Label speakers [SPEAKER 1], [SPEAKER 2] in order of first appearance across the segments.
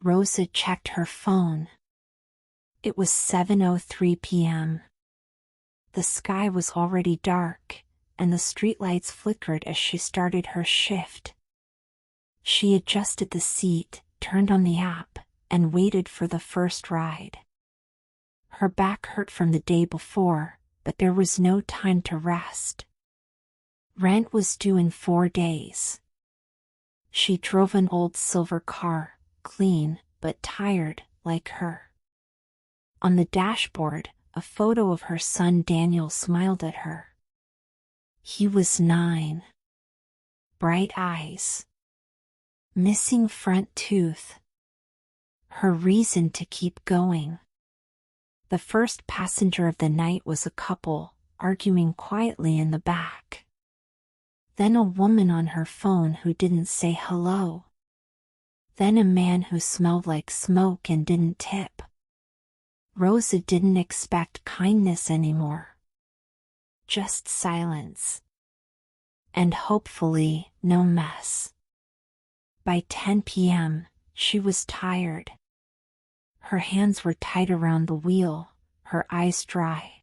[SPEAKER 1] Rosa checked her phone. It was 7:03 p.m. The sky was already dark, and the streetlights flickered as she started her shift. She adjusted the seat, turned on the app, and waited for the first ride. Her back hurt from the day before, but there was no time to rest. Rent was due in 4 days. She drove an old silver car, clean, but tired, like her. On the dashboard, a photo of her son Daniel smiled at her. He was 9. Bright eyes. Missing front tooth. Her reason to keep going. The first passenger of the night was a couple, arguing quietly in the back. Then a woman on her phone who didn't say hello. Then a man who smelled like smoke and didn't tip. Rosa didn't expect kindness anymore. Just silence. And hopefully, no mess. By 10 p.m., she was tired. Her hands were tight around the wheel, her eyes dry.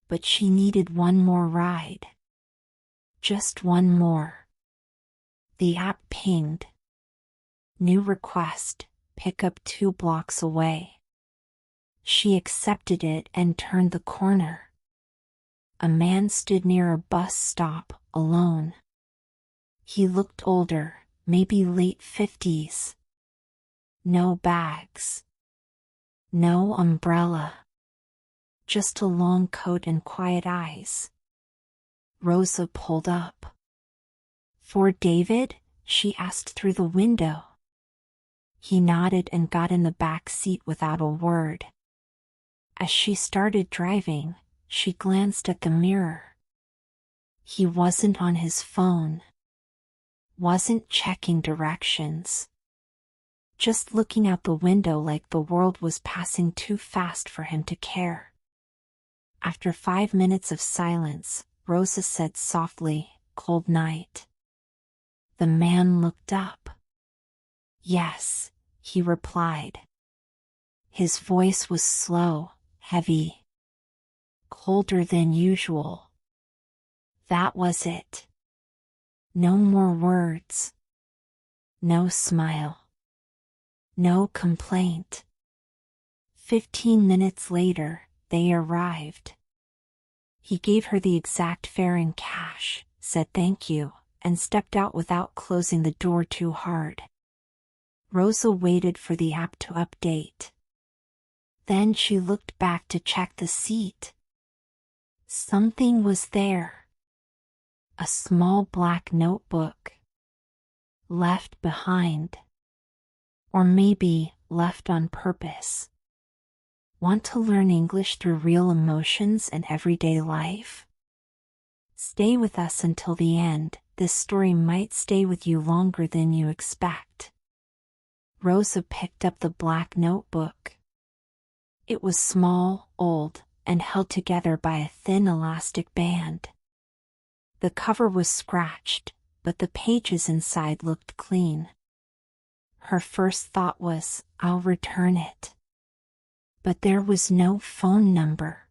[SPEAKER 1] But she needed one more ride. Just one more. The app pinged. New request, pick up 2 blocks away. She accepted it and turned the corner. A man stood near a bus stop, alone. He looked older, maybe late 50s. No bags. No umbrella. Just a long coat and quiet eyes. Rosa pulled up. "For David?" she asked through the window. He nodded and got in the back seat without a word. As she started driving, she glanced at the mirror. He wasn't on his phone. Wasn't checking directions. Just looking out the window like the world was passing too fast for him to care. After 5 minutes of silence, Rosa said softly, "Cold night." The man looked up. "Yes," he replied. His voice was slow, heavy. Colder than usual. That was it. No more words. No smile. No complaint. 15 minutes later, they arrived. He gave her the exact fare in cash, said thank you, and stepped out without closing the door too hard. Rosa waited for the app to update. Then she looked back to check the seat. Something was there. A small black notebook. Left behind. Or maybe left on purpose. Want to learn English through real emotions and everyday life? Stay with us until the end. This story might stay with you longer than you expect. Rosa picked up the black notebook. It was small, old, and held together by a thin elastic band. The cover was scratched, but the pages inside looked clean. Her first thought was, I'll return it. But there was no phone number.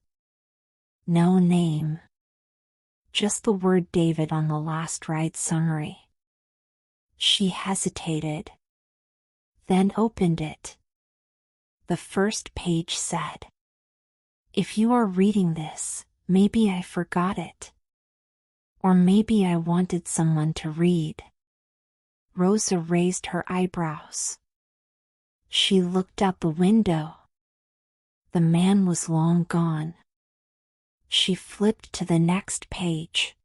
[SPEAKER 1] No name. Just the word David on the last ride summary. She hesitated. Then opened it. The first page said, "If you are reading this, maybe I forgot it. Or maybe I wanted someone to read." Rosa raised her eyebrows. She looked out the window. The man was long gone. She flipped to the next page.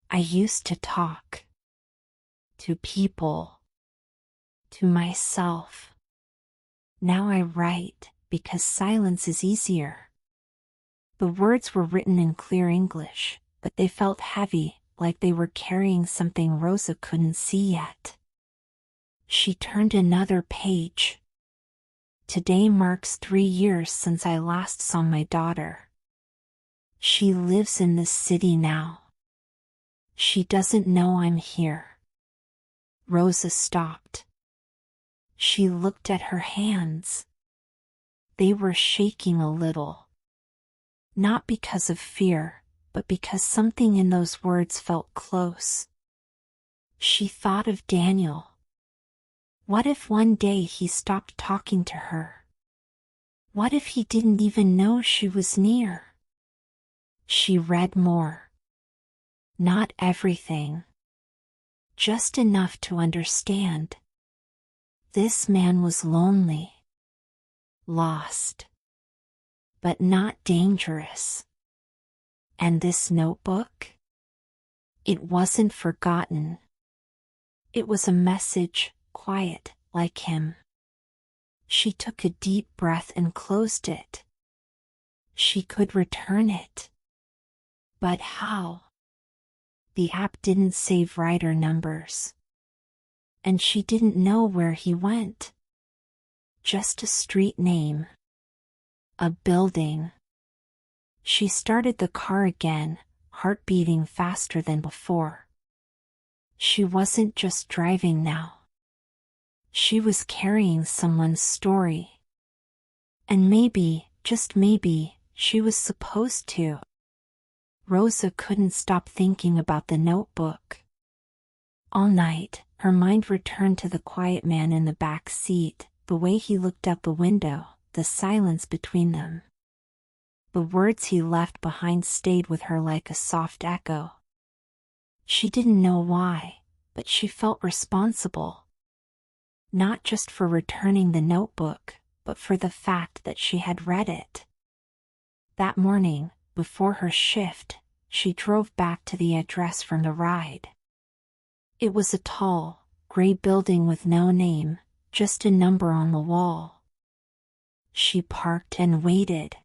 [SPEAKER 1] "I used to talk. To people. To myself. Now I write, because silence is easier." The words were written in clear English, but they felt heavy, like they were carrying something Rosa couldn't see yet. She turned another page. "Today marks 3 years since I last saw my daughter. She lives in this city now. She doesn't know I'm here." Rosa stopped. She looked at her hands. They were shaking a little. Not because of fear, but because something in those words felt close. She thought of Daniel. What if one day he stopped talking to her? What if he didn't even know she was near? She read more. Not everything. Just enough to understand. This man was lonely. Lost. But not dangerous. And this notebook? It wasn't forgotten. It was a message, quiet, like him. She took a deep breath and closed it. She could return it. But how? The app didn't save writer numbers. And she didn't know where he went. Just a street name. A building. She started the car again, heart beating faster than before. She wasn't just driving now. She was carrying someone's story. And maybe, just maybe, she was supposed to. Rosa couldn't stop thinking about the notebook. All night, her mind returned to the quiet man in the back seat, the way he looked out the window, the silence between them. The words he left behind stayed with her like a soft echo. She didn't know why, but she felt responsible. Not just for returning the notebook, but for the fact that she had read it. That morning, before her shift, she drove back to the address from the ride. It was a tall, gray building with no name, just a number on the wall. She parked and waited.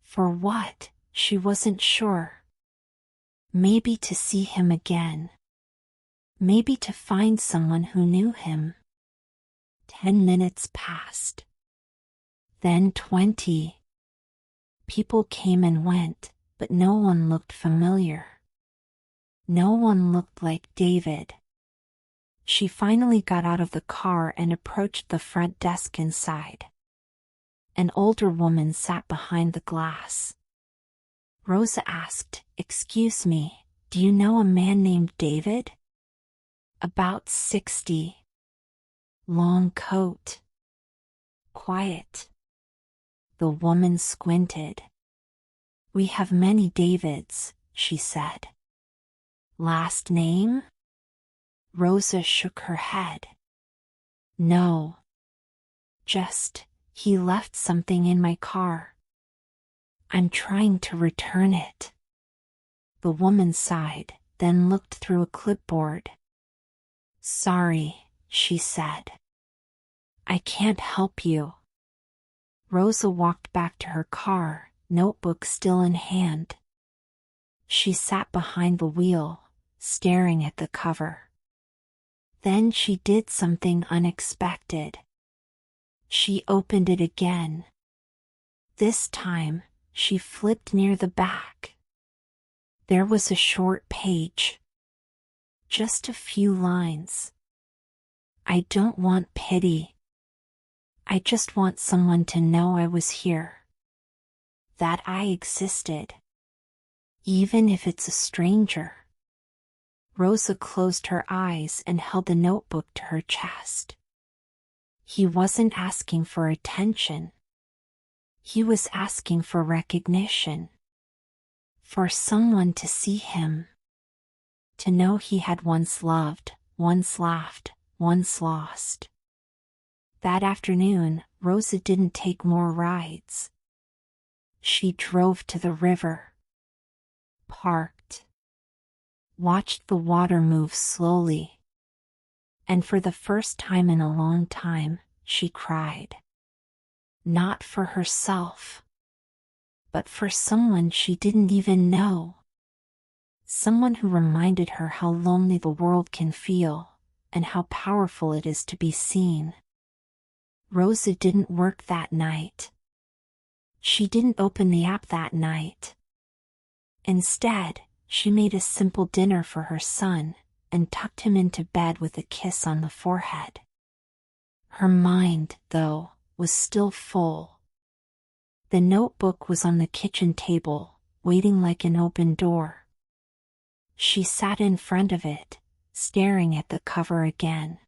[SPEAKER 1] For what? She wasn't sure. Maybe to see him again. Maybe to find someone who knew him. 10 minutes passed. Then 20. People came and went, but no one looked familiar. No one looked like David. She finally got out of the car and approached the front desk inside. An older woman sat behind the glass. Rosa asked, "Excuse me, do you know a man named David?" "About 60. Long coat. Quiet." The woman squinted. "We have many Davids," she said. "Last name?" Rosa shook her head. "No. Just, he left something in my car. I'm trying to return it." The woman sighed, then looked through a clipboard. "Sorry," she said. "I can't help you." Rosa walked back to her car, notebook still in hand. She sat behind the wheel, staring at the cover. Then she did something unexpected. She opened it again. This time, she flipped near the back. There was a short page. Just a few lines. "I don't want pity. I just want someone to know I was here. That I existed. Even if it's a stranger." Rosa closed her eyes and held the notebook to her chest. He wasn't asking for attention. He was asking for recognition. For someone to see him. To know he had once loved, once laughed, once lost. That afternoon, Rosa didn't take more rides. She drove to the river. Parked. Watched the water move slowly. And for the first time in a long time, she cried. Not for herself. But for someone she didn't even know. Someone who reminded her how lonely the world can feel, and how powerful it is to be seen. Rosa didn't work that night. She didn't open the app that night. Instead, she made a simple dinner for her son, and tucked him into bed with a kiss on the forehead. Her mind, though, was still full. The notebook was on the kitchen table, waiting like an open door. She sat in front of it, staring at the cover again.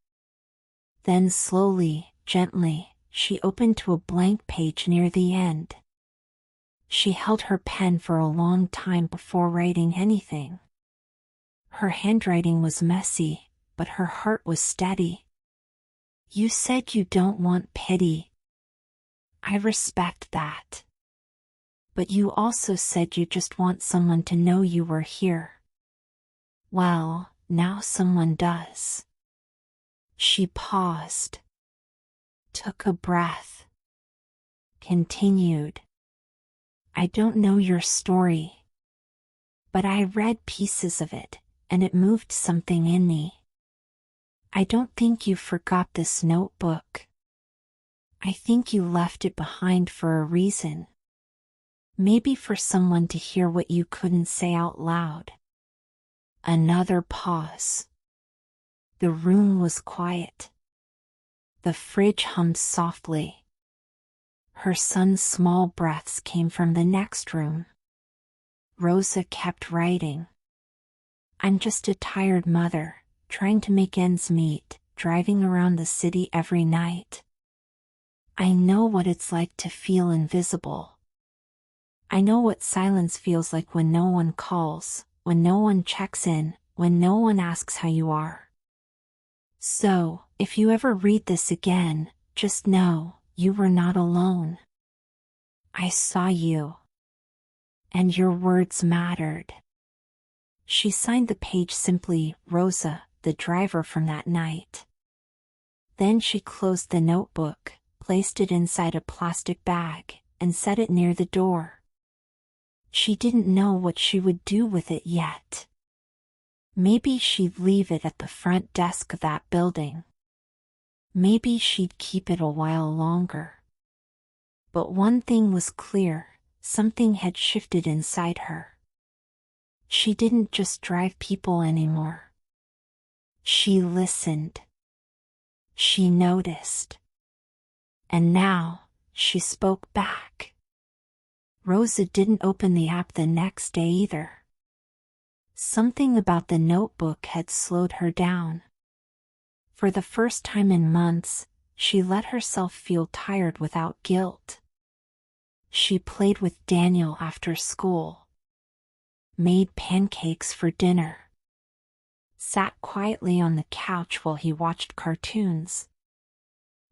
[SPEAKER 1] Then slowly, gently, she opened to a blank page near the end. She held her pen for a long time before writing anything. Her handwriting was messy, but her heart was steady. You said you don't want pity. I respect that. But you also said you just want someone to know you were here. Well, now someone does. She paused, took a breath, continued. I don't know your story, but I read pieces of it, and it moved something in me. I don't think you forgot this notebook. I think you left it behind for a reason. Maybe for someone to hear what you couldn't say out loud. Another pause. The room was quiet. The fridge hummed softly. Her son's small breaths came from the next room. Rosa kept writing. I'm just a tired mother, trying to make ends meet, driving around the city every night. I know what it's like to feel invisible. I know what silence feels like when no one calls, when no one checks in, when no one asks how you are. So, if you ever read this again, just know, you were not alone. I saw you. And your words mattered. She signed the page simply, Rosa, the driver from that night. Then she closed the notebook, placed it inside a plastic bag, and set it near the door. She didn't know what she would do with it yet. Maybe she'd leave it at the front desk of that building. Maybe she'd keep it a while longer. But one thing was clear, something had shifted inside her. She didn't just drive people anymore. She listened. She noticed. And now, she spoke back. Rosa didn't open the app the next day either. Something about the notebook had slowed her down. For the first time in months, she let herself feel tired without guilt. She played with Daniel after school, made pancakes for dinner, sat quietly on the couch while he watched cartoons.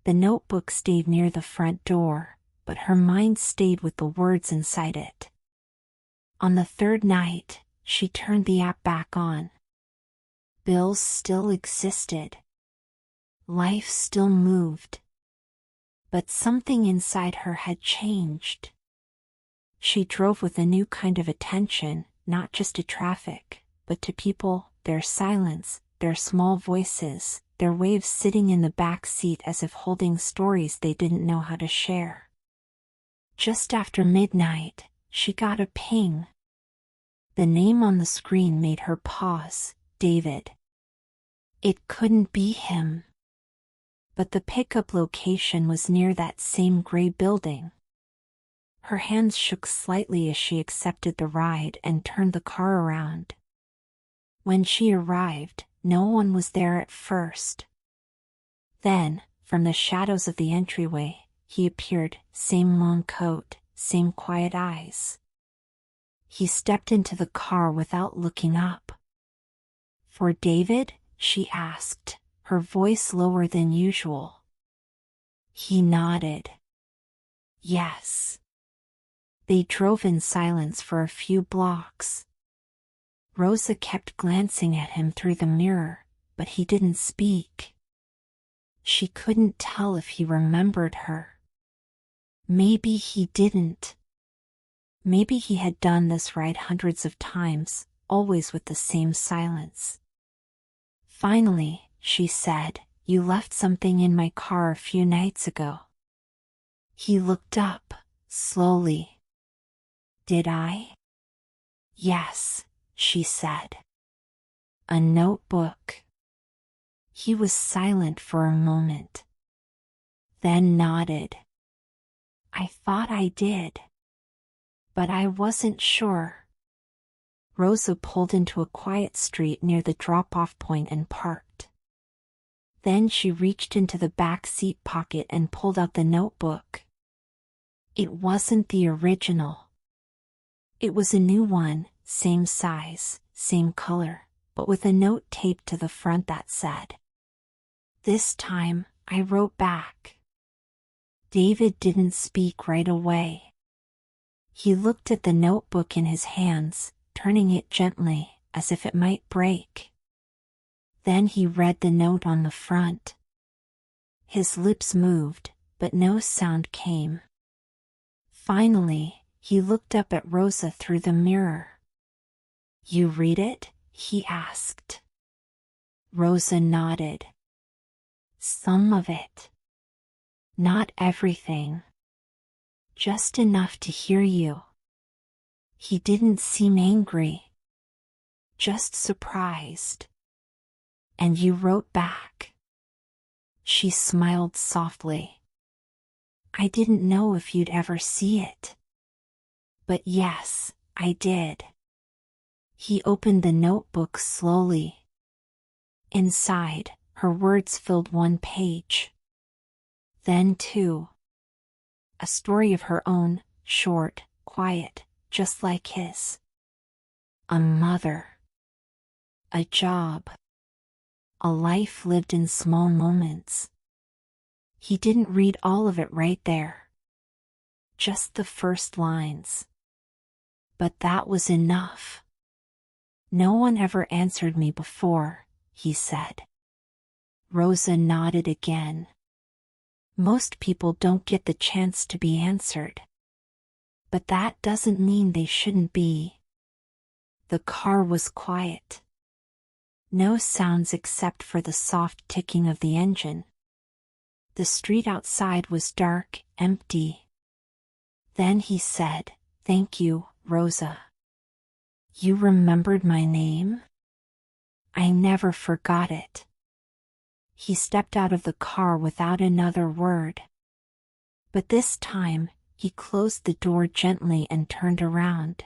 [SPEAKER 1] The notebook stayed near the front door, but her mind stayed with the words inside it. On the third night, she turned the app back on. Bills still existed. Life still moved. But something inside her had changed. She drove with a new kind of attention, not just to traffic, but to people, their silence, their small voices, their waves sitting in the back seat as if holding stories they didn't know how to share. Just after midnight, she got a ping. The name on the screen made her pause, David. It couldn't be him. But the pickup location was near that same gray building. Her hands shook slightly as she accepted the ride and turned the car around. When she arrived, no one was there at first. Then, from the shadows of the entryway, he appeared, same long coat, same quiet eyes. He stepped into the car without looking up. For David? She asked, her voice lower than usual. He nodded. Yes. They drove in silence for a few blocks. Rosa kept glancing at him through the mirror, but he didn't speak. She couldn't tell if he remembered her. Maybe he didn't. Maybe he had done this ride hundreds of times, always with the same silence. Finally, she said, you left something in my car a few nights ago. He looked up, slowly. Did I? Yes, she said. A notebook. He was silent for a moment. then nodded. I thought I did, but I wasn't sure. Rosa pulled into a quiet street near the drop-off point and parked. Then she reached into the back seat pocket and pulled out the notebook. It wasn't the original. It was a new one, same size, same color, but with a note taped to the front that said, "This time, I wrote back." David didn't speak right away. He looked at the notebook in his hands, turning it gently, as if it might break. Then he read the note on the front. His lips moved, but no sound came. Finally, he looked up at Rosa through the mirror. "You read it?" he asked. Rosa nodded. "Some of it. Not everything. Just enough to hear you." He didn't seem angry. Just surprised. "And you wrote back?" She smiled softly. "I didn't know if you'd ever see it. But yes, I did." He opened the notebook slowly. Inside, her words filled one page. Then two. A story of her own, short, quiet, just like his. A mother. A job. A life lived in small moments. He didn't read all of it right there. Just the first lines. But that was enough. "No one ever answered me before," he said. Rosa nodded again. "Most people don't get the chance to be answered. But that doesn't mean they shouldn't be." The car was quiet. No sounds except for the soft ticking of the engine. The street outside was dark, empty. Then he said, "Thank you, Rosa. You remembered my name? I never forgot it." He stepped out of the car without another word. But this time, he closed the door gently and turned around.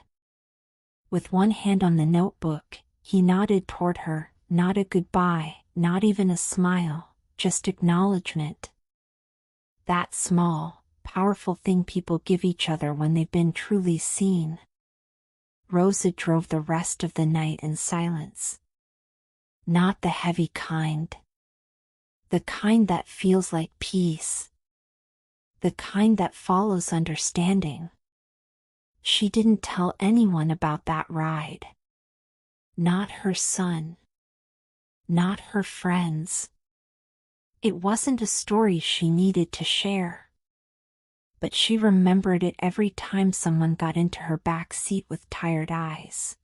[SPEAKER 1] With one hand on the notebook, he nodded toward her, not a goodbye, not even a smile, just acknowledgement. That small, powerful thing people give each other when they've been truly seen. Rosa drove the rest of the night in silence. Not the heavy kind. The kind that feels like peace. The kind that follows understanding. She didn't tell anyone about that ride. Not her son. Not her friends. It wasn't a story she needed to share. But she remembered it every time someone got into her back seat with tired eyes.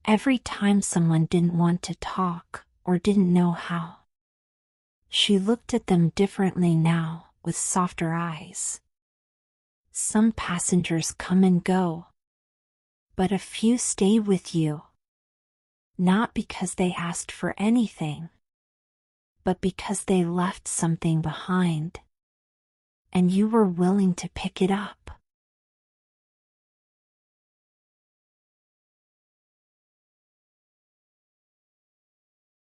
[SPEAKER 1] Every time someone didn't want to talk, or didn't know how. She looked at them differently now, with softer eyes. Some passengers come and go. But a few stay with you. Not because they asked for anything, but because they left something behind. And you were willing to pick it up.